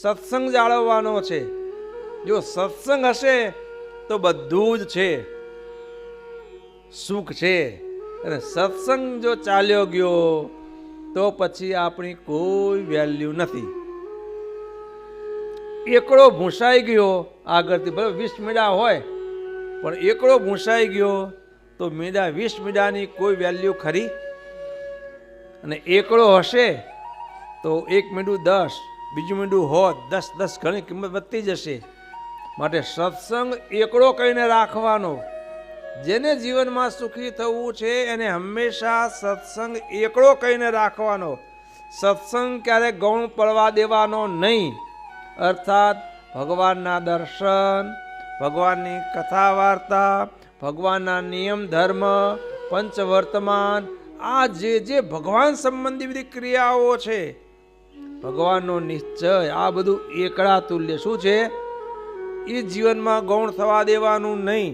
સત્સંગ જાળવવાનો છે. જો સત્સંગ હશે તો બધું જ છે, સુખ છે. અને સત્સંગ જો ચાલ્યો ગયો તો પછી આપણી કોઈ વેલ્યુ નથી. એકડો ભૂંસાઈ ગયો આગળથી, ભલે 20 મીડા હોય, પણ એકડો ભૂંસાઈ ગયો તો 20 મીડાની કોઈ વેલ્યુ ખરી? અને એકડો હશે તો 1 મીંડું 10, બીજું મીંડું 100, 10 ઘણી કિંમત વધતી જશે. માટે સત્સંગ એકડો કહીને રાખવાનો. જેને જીવનમાં સુખી થવું છે એને હંમેશા સત્સંગ એકડો કહીને રાખવાનો. સત્સંગ ક્યારેક ગૌણ પડવા દેવાનો નહીં. અર્થાત ભગવાનના દર્શન, ભગવાનની કથા વાર્તા, ભગવાનના નિયમ ધર્મ, પંચવર્તમાન, આ જે ભગવાન સંબંધી બધી ક્રિયાઓ છે, ભગવાનનો નિશ્ચય, આ બધું એકડા તુલ્ય શું છે? એ જીવનમાં ગૌણ થવા દેવાનું નહીં.